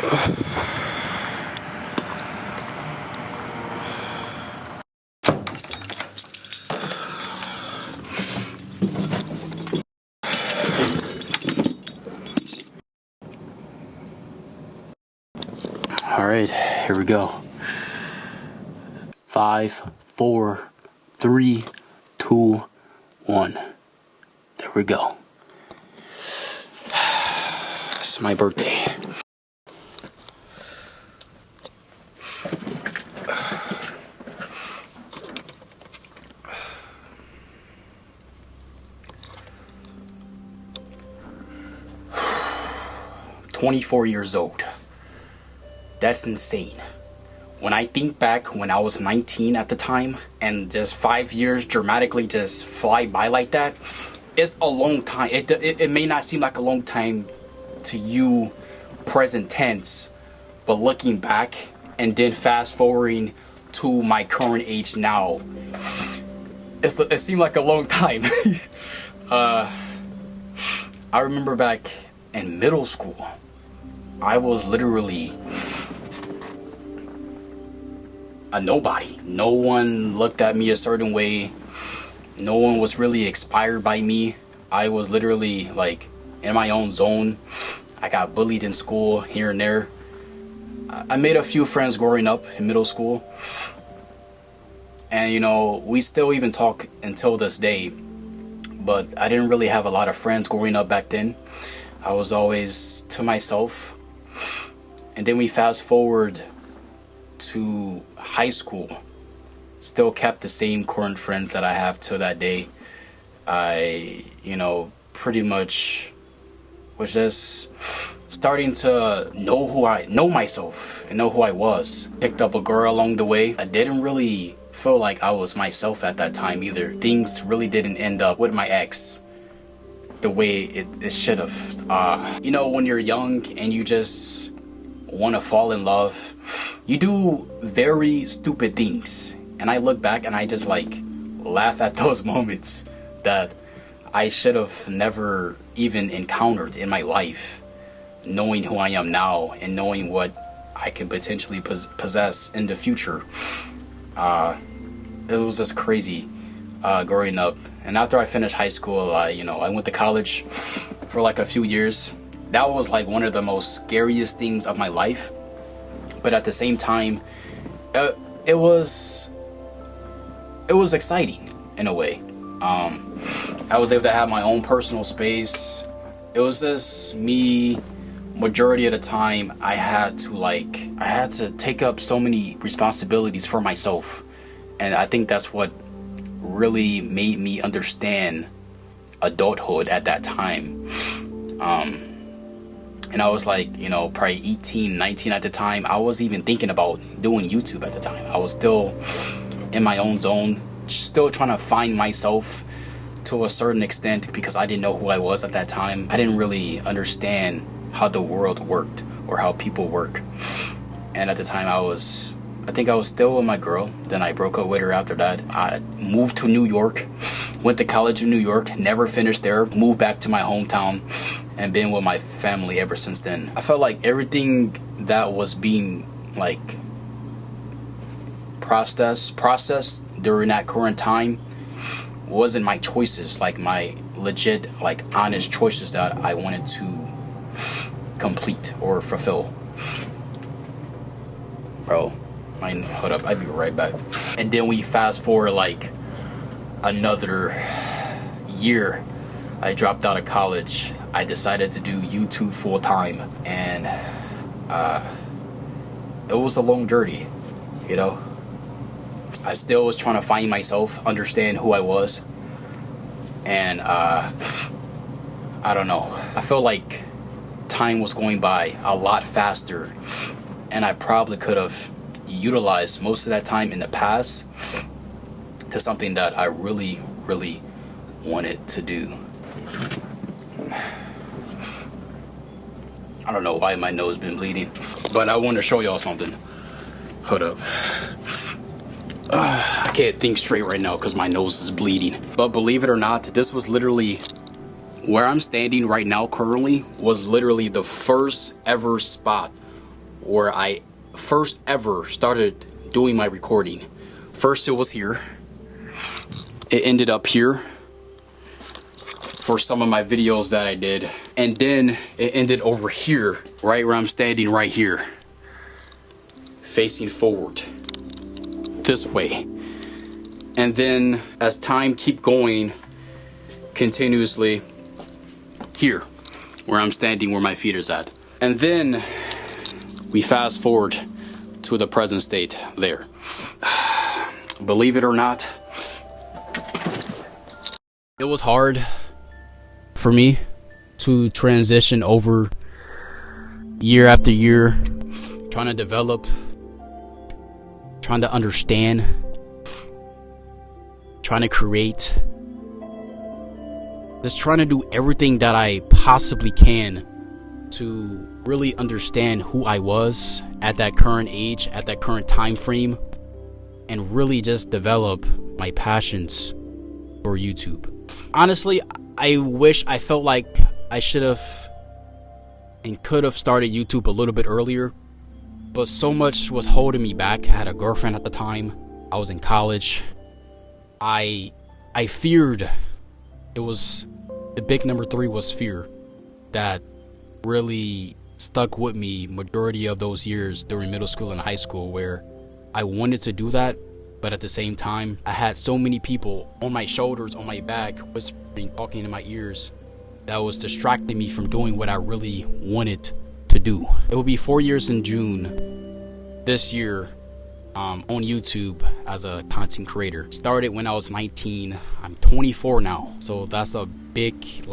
All right, here we go. 5, 4, 3, 2, 1. There we go. It's my birthday. I'm 24 years old. That's insane. When I think back when I was 19 at the time, and just 5 years dramatically just fly by like that, it's a long time. It may not seem like a long time to you present tense, but looking back and then fast forwarding to my current age now, it seemed like a long time. I remember back in middle school, I was literally a nobody. No one looked at me a certain way. No one was really inspired by me. I was literally like in my own zone. I got bullied in school here and there. I made a few friends growing up in middle school. And you know, we still even talk until this day. But I didn't really have a lot of friends growing up back then. I was always to myself. And then we fast forward to high school. Still kept the same current friends that I have till that day. I, pretty much was just starting to know myself and know who I was. Picked up a girl along the way. I didn't really feel like I was myself at that time either. Things really didn't end up with my ex the way it should have. When you're young and you just want to fall in love, you do very stupid things. And I look back and I just laugh at those moments that I should have never even encountered in my life, knowing who I am now and knowing what I can potentially possess in the future. It was just crazy growing up. And after I finished high school, I went to college for a few years. That was one of the most scariest things of my life. But at the same time, it was exciting in a way. I was able to have my own personal space. It was just me. Majority of the time, I had to take up so many responsibilities for myself, and I think that's what really made me understand adulthood at that time. And I was probably 18, 19 at the time. I was even thinking about doing YouTube at the time. I was still in my own zone, still trying to find myself to a certain extent because I didn't know who I was at that time. I didn't really understand how the world worked or how people work. And at the time I think I was still with my girl. Then I broke up with her after that. I moved to New York, went to college in New York, never finished there, moved back to my hometown, and been with my family ever since then. I felt like everything that was being processed during that current time wasn't my choices, my legit, honest choices that I wanted to complete or fulfill. Bro, hold up, I'll be right back. And then we fast forward another year. I dropped out of college. I decided to do YouTube full time, and it was a long journey, I still was trying to find myself, understand who I was, and I don't know. I felt like time was going by a lot faster, and I probably could have utilized most of that time in the past to something that I really, really wanted to do. I don't know why my nose been bleeding, but I want to show y'all something. Hold up. I can't think straight right now because my nose is bleeding. But believe it or not, this was literally where I'm standing right now currently was literally the first ever spot where I first ever started doing my recording. First it was here. It ended up here for some of my videos that I did. And then it ended over here, right where I'm standing right here, facing forward this way. And then as time keep going continuously here, where I'm standing, where my feet is at. And then we fast forward to the present state there. Believe it or not, it was hard for me to transition over year after year, trying to develop, trying to understand, trying to create, just trying to do everything that I possibly can to really understand who I was at that current age, at that current time frame, and really just develop my passions for YouTube. Honestly, I wish I felt like I should have and could have started YouTube a little bit earlier, but so much was holding me back. I had a girlfriend at the time. I was in college. I feared. It was the big number 3 was fear that really stuck with me majority of those years during middle school and high school, where I wanted to do that, but at the same time I had so many people on my shoulders, on my back, whispering, talking in my ears, that was distracting me from doing what I really wanted to do. It will be 4 years in June this year on YouTube as a content creator. Started when I was 19. I'm 24 now, so that's a big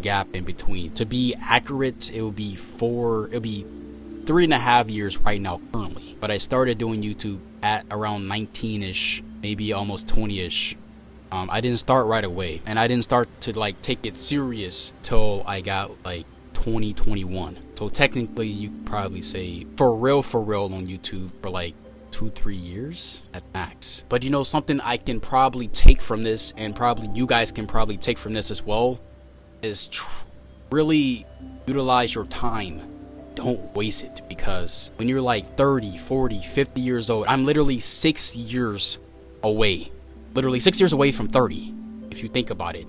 gap in between. To be accurate, it will be 3.5 years right now currently, but I started doing YouTube at around 19ish, maybe almost 20ish. I didn't start right away, and I didn't start to take it serious till I got 2021. So technically you could probably say for real on YouTube for 2-3 years at max. But something I can probably take from this, and probably you guys can probably take from this as well, is really utilize your time. Don't waste it, because when you're 30, 40, 50 years old, I'm literally 6 years away. Literally 6 years away from 30, if you think about it.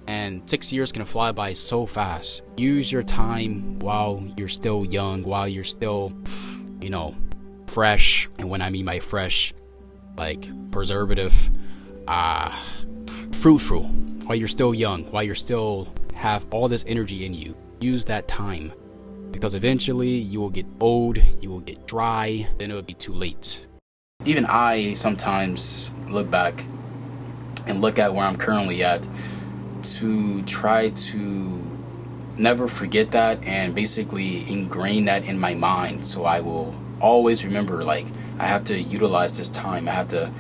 And 6 years can fly by so fast. Use your time while you're still young, while you're still, fresh. And when I mean by fresh, preservative, fruitful. While you're still young, while you're still have all this energy in you, use that time, because eventually you will get old, you will get dry, then it will be too late. Even I sometimes look back and look at where I'm currently at, to try to never forget that and basically ingrain that in my mind, so I will always remember I have to utilize this time, I have to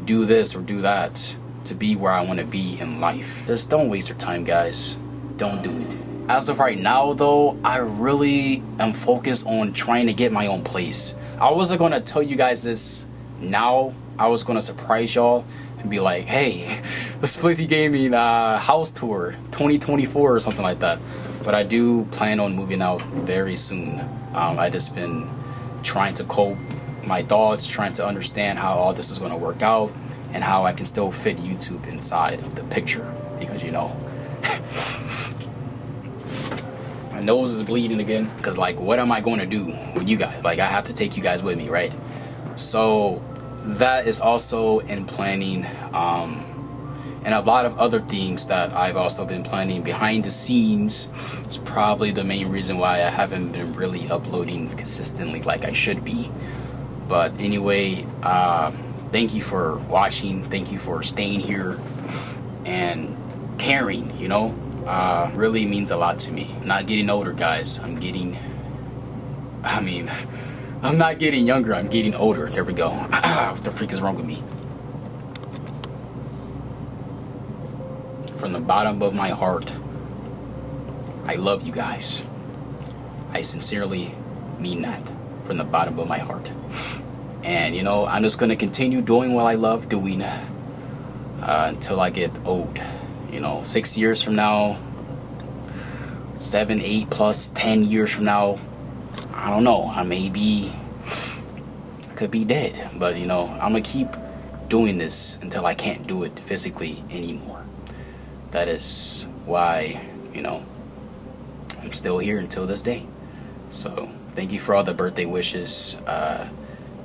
do this or do that to be where I want to be in life. Just don't waste your time, guys. Don't do it. As of right now though, I really am focused on trying to get my own place. I wasn't going to tell you guys this now. I was going to surprise y'all and be like, hey, the Splizzy Gaming house tour 2024 or something like that. But I do plan on moving out very soon. I just been trying to cope my thoughts, trying to understand how all this is going to work out, and how I can still fit YouTube inside of the picture, because my nose is bleeding again, because what am I going to do with you guys? I have to take you guys with me, right? So that is also in planning, and a lot of other things that I've also been planning behind the scenes. It's probably the main reason why I haven't been really uploading consistently like I should be. But anyway, thank you for watching, thank you for staying here and caring, really means a lot to me. I'm not getting older, guys. I'm not getting younger, I'm getting older. There we go. What the freak is wrong with me? From the bottom of my heart, I love you guys. I sincerely mean that from the bottom of my heart. And I'm just gonna continue doing what I love doing until I get old. 6 years from now, 7, 8 plus 10 years from now, I don't know, I may be could be dead. But you know, I'm gonna keep doing this until I can't do it physically anymore. That is why, you know, I'm still here until this day. So thank you for all the birthday wishes.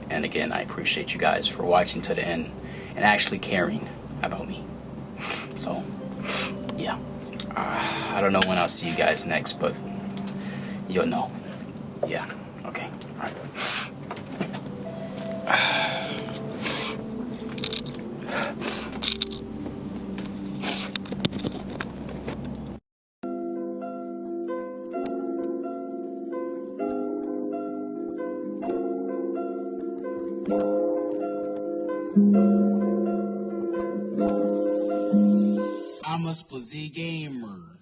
And again, I appreciate you guys for watching to the end and actually caring about me. So yeah, I don't know when I'll see you guys next, but you'll know. Yeah, okay, all right. I'm a Splizzy gamer.